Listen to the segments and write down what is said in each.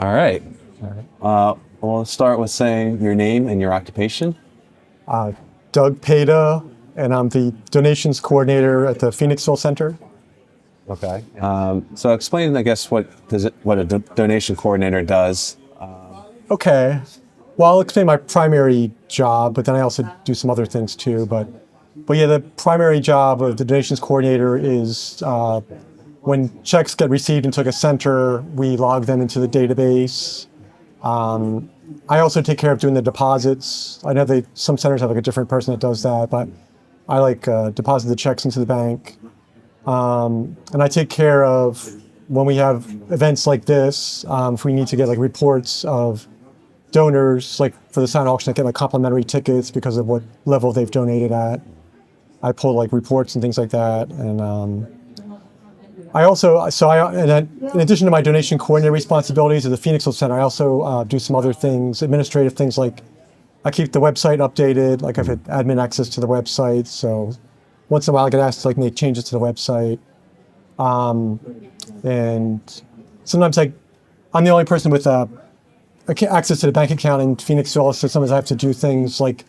All right. All right. We'll start with saying your name and your occupation. Uh, Doug Paida, and I'm the donations coordinator at the Phoenixville Center. Okay. So explain, I guess, what a donation coordinator does. Okay. Well, I'll explain my primary job, but then I also do some other things too. But yeah, the primary job of the donations coordinator is when checks get received into like a center, we log them into the database. I also take care of doing the deposits. I know some centers have like a different person that does that, but I deposit the checks into the bank. And I take care of when we have events like this, if we need to get like reports of donors, like for the silent auction, I get like complimentary tickets because of what level they've donated at. I pull like reports and things like that. And I also, and then in addition to my donation coordinator responsibilities at the Phoenixville Center, I also do some other things, administrative things like I keep the website updated. Like I've had admin access to the website, so once in a while I get asked to like make changes to the website. And sometimes I'm the only person with access to the bank account in Phoenixville, so sometimes I have to do things like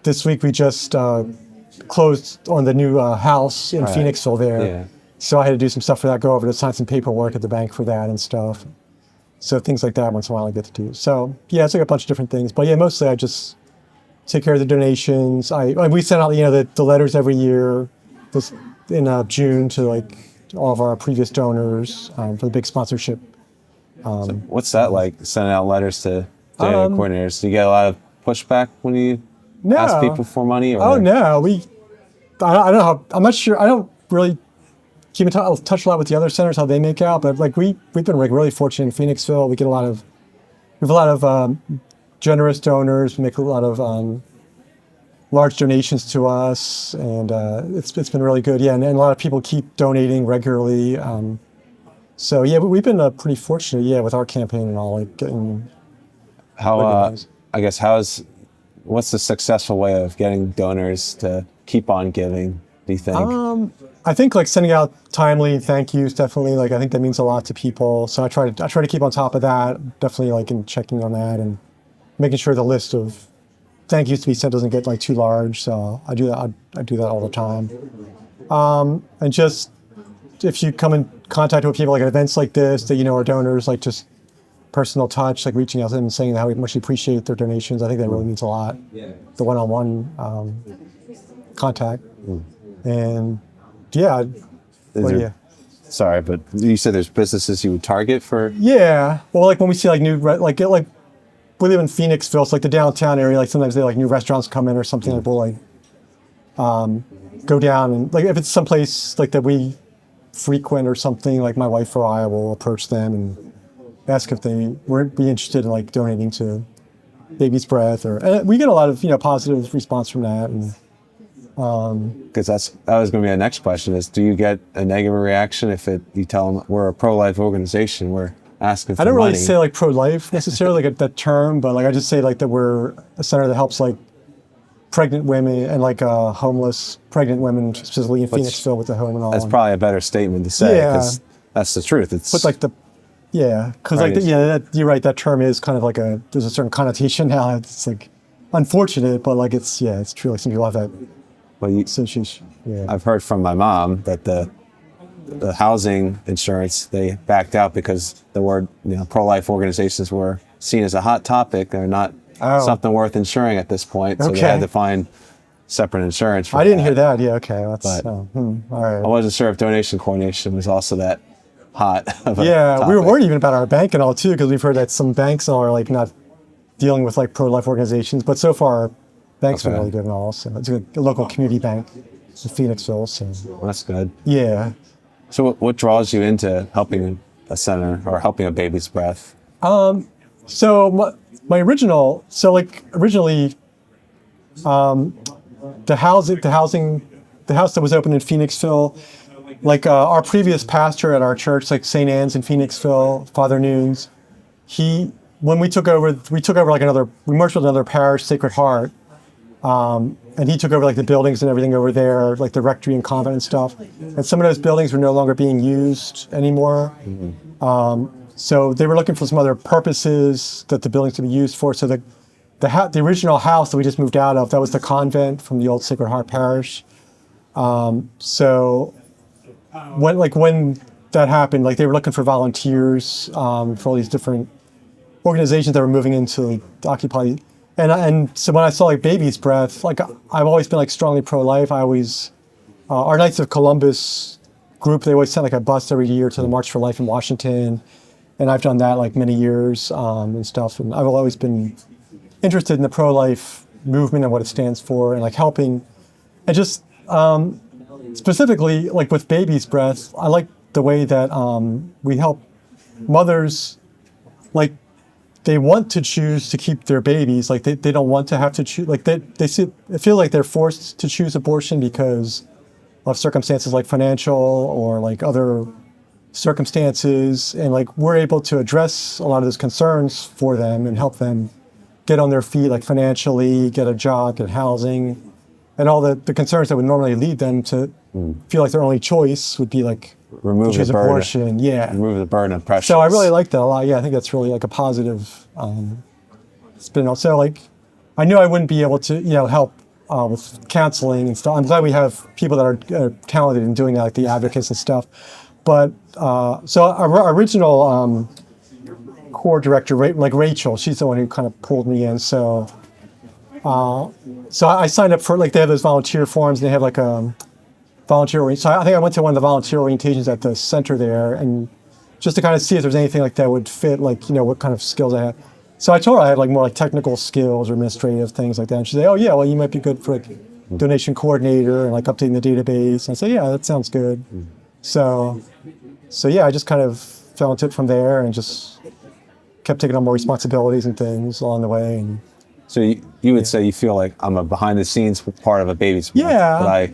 this week we just closed on the new house in Phoenixville there. Yeah. So I had to do some stuff for that, go over to sign some paperwork at the bank for that and stuff. So things like that once in a while I get to do. So yeah, it's like a bunch of different things. But yeah, mostly I just take care of the donations. We send out the letters every year in June to like all of our previous donors for the big sponsorship. So what's that like, sending out letters to donor coordinators? Do you get a lot of pushback when you ask people for money? Or? Oh, no. I don't know how, I'm not sure. I don't really keep in touch a lot with the other centers, how they make out, but like we've been like really fortunate in Phoenixville. We have a lot of generous donors. We make a lot of large donations to us, and it's been really good. Yeah, and a lot of people keep donating regularly. So yeah, we've been pretty fortunate, yeah, with our campaign and all, like getting. What's the successful way of getting donors to keep on giving, do you think? I think like sending out timely thank yous, definitely, like I think that means a lot to people. So I try to keep on top of that, definitely like in checking on that and making sure the list of thank yous to be sent doesn't get like too large. So I do that. I do that all the time. And just if you come in contact with people like at events like this that are donors, like just personal touch, like reaching out to them and saying how much we appreciate their donations. I think that really means a lot. The one-on-one contact. And yeah, Sorry, but you said there's businesses you would target for? Yeah, well, like when we see like we live in Phoenixville, so like the downtown area, like sometimes they like new restaurants come in or something, like we'll like go down and like if it's someplace like that we frequent or something, like my wife or I will approach them and ask if they would be interested in like donating to Baby's Breath, and we get a lot of positive response from that. And because that was going to be my next question: is do you get a negative reaction if you tell them we're a pro-life organization, we're asking for money? I don't really say like pro-life necessarily, like that term, but like I just say like that we're a center that helps like pregnant women and like homeless pregnant women, specifically in Phoenixville with the home and all. That's probably a better statement to say, because that's the truth. But like because like you're right. That term is kind of like there's a certain connotation now. It's like unfortunate, but like it's true. Like some people have that. I've heard from my mom that the housing insurance, they backed out because the word pro-life organizations were seen as a hot topic. They're not something worth insuring at this point, so they had to find separate insurance for I didn't hear that. Yeah, okay. All right. I wasn't sure if donation coordination was also that hot of a topic. We were worried even about our bank and all too, because we've heard that some banks are like not dealing with like pro-life organizations, but so far banks are really good and all. So it's a local community bank in Phoenixville. So well, that's good. Yeah. So what draws you into helping a center or helping a Baby's Breath? So originally, the house that was open in Phoenixville, like our previous pastor at our church, like St. Anne's in Phoenixville, Father Nunes, when we took over like we merged with another parish, Sacred Heart, and he took over like the buildings and everything over there, like the rectory and convent and stuff. And some of those buildings were no longer being used anymore. So they were looking for some other purposes that the buildings could be used for. So the original house that we just moved out of, that was the convent from the old Sacred Heart Parish. So when that happened, like they were looking for volunteers for all these different organizations that were moving into occupy. And so when I saw like Baby's Breath, like I've always been like strongly pro-life. I always, our Knights of Columbus group, they always sent like a bus every year to the March for Life in Washington. And I've done that like many years and stuff. And I've always been interested in the pro-life movement and what it stands for and like helping. And just specifically like with Baby's Breath, I like the way that we help mothers, like they want to choose to keep their babies. Like they don't want to have to choose, like they feel like they're forced to choose abortion because of circumstances like financial or like other circumstances, and like we're able to address a lot of those concerns for them and help them get on their feet, like financially, get a job, get housing, and all the concerns that would normally lead them to feel like their only choice would be like remove the burden. Abortion. Yeah, remove the burden of pressure. So I really like that a lot. Yeah, I think that's really like a positive spin. Also, like I knew I wouldn't be able to help with counseling and stuff. I'm glad we have people that are talented in doing that, like the advocates and stuff. But so our original core director, like Rachel, she's the one who kind of pulled me in. So I signed up for, like, they have those volunteer forums, and they have like a volunteer. So I think I went to one of the volunteer orientations at the center there, and just to kind of see if there's anything like that would fit, like, what kind of skills I had. So I told her I had like more like technical skills or administrative things like that. And she said, "Oh yeah, well you might be good for like donation coordinator and like updating the database." And I said, "Yeah, that sounds good." So yeah, I just kind of fell into it from there and just kept taking on more responsibilities and things along the way. And so you would say you feel like I'm a behind the scenes part of a Baby's Breath, but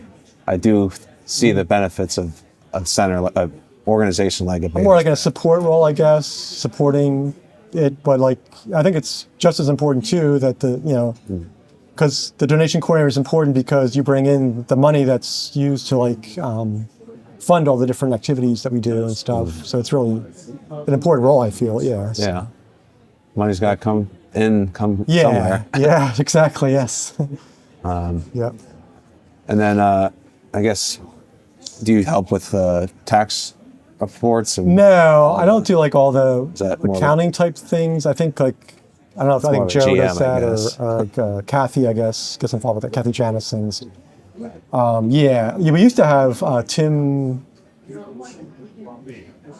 I do see the benefits of a center, like an organization like a Baby's more like in a support role, I guess, supporting it. But like I think it's just as important too that because the donation coordinator is important because you bring in the money that's used to like fund all the different activities that we do and stuff. So it's really an important role, I feel. Yeah. So. Yeah. Money's got to come somewhere. Yeah, exactly. Yes. Yeah. And then I guess, do you help with tax reports? No, I don't do like all the accounting type things. I think like, I don't know if I think Joe does that or like, Kathy, I guess, gets involved with that. Kathy Janison's. We used to have Tim,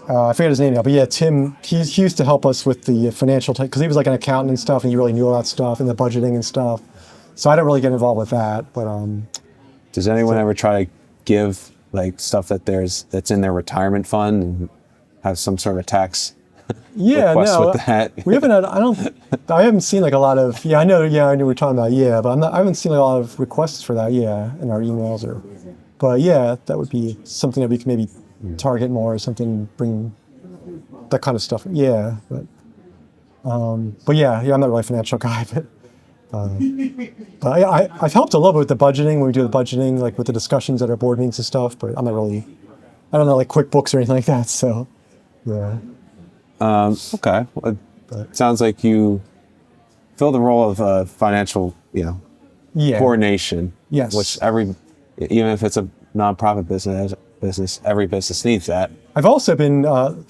I forget his name now, but yeah, Tim, he used to help us with the financial type, because he was like an accountant and stuff, and he really knew all that stuff and the budgeting and stuff. So I don't really get involved with that, but does anyone ever try to give like stuff that's in their retirement fund and have some sort of tax request with that? We haven't had, I haven't seen like a lot of, I know we're talking about, but I haven't seen a lot of requests for that, in our emails but that would be something that we could maybe target more or something, bring that kind of stuff. But I'm not really a financial guy, but I've helped a little bit with the budgeting when we do the budgeting, like with the discussions at our board meetings and stuff, but I'm not really, I don't know like QuickBooks or anything like that, so yeah. Okay. Well, it sounds like you fill the role of financial, coordination. Yes. Which even if it's a nonprofit business, every business needs that. I've also been,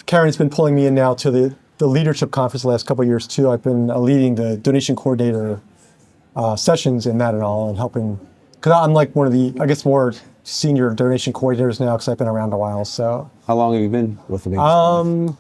Karen's been pulling me in now to the leadership conference the last couple of years too. I've been leading the donation coordinator sessions in that and all, and helping, because I'm like one of the, I guess, more senior donation coordinators now because I've been around a while. So how long have you been with the Baby's Breath?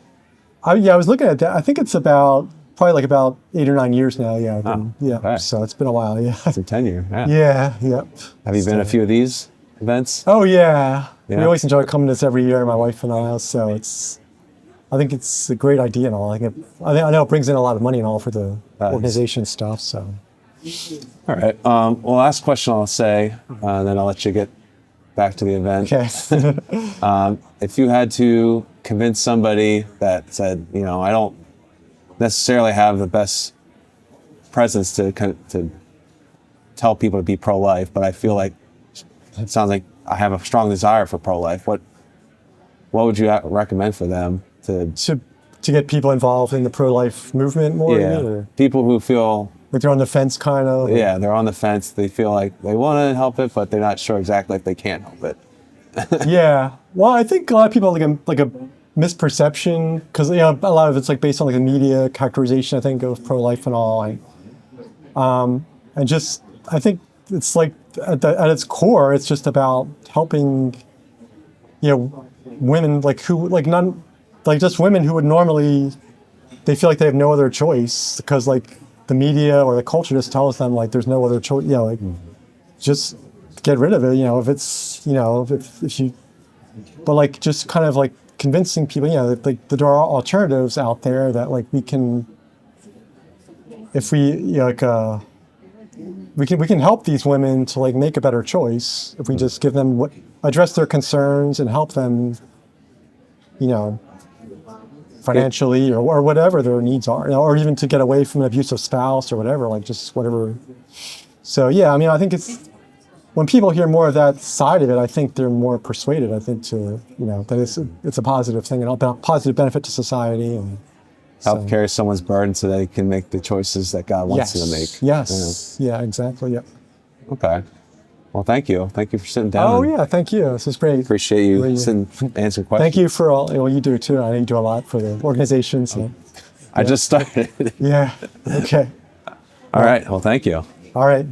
I was looking at that. I think it's probably about 8 or 9 years now. Okay. So it's been a while. Yeah. It's a tenure. Yeah. Yep. Have you been to a few of these events? Oh yeah. We always enjoy coming to this every year, my wife and I. So I think it's a great idea and all. I know it brings in a lot of money and all for the organization stuff. So. All right. Well, last question I'll say, and then I'll let you get back to the event. Okay. If you had to convince somebody that said, I don't necessarily have the best presence to tell people to be pro-life, but I feel like it sounds like I have a strong desire for pro-life. What would you recommend for them to to get people involved in the pro-life movement more? Yeah, Or, people who feel like they're on the fence, kind of. yeah, they're on the fence. They feel like they want to help it, but they're not sure exactly if they can't help it. Yeah. Well, I think a lot of people have like a misperception because a lot of it's like based on like the media characterization. I think of pro-life and all, and just I think it's like at its core, it's just about helping, women like who like none like just women who would normally they feel like they have no other choice because like the media or the culture just tells them like there's no other choice. Like just get rid of it. If it's if you, but like just kind of like convincing people, that like there are alternatives out there that like we can, if we we can help these women to like make a better choice if we just give them address their concerns and help them, financially or whatever their needs are, or even to get away from an abusive spouse or whatever, like just whatever. So yeah, I mean, I think it's when people hear more of that side of it, I think they're more persuaded. I think to that it's a positive thing and a positive benefit to society and Help carry someone's burden so they can make the choices that God wants them to make. Yes. Yeah, exactly. Yep. Okay. Well, thank you. Thank you for sitting down. Oh yeah, thank you. This is great. Appreciate you sitting, answering questions. Thank you for all you do too. I know you do a lot for the organizations. I just started. Yeah. Okay. All right. Well, thank you. All right.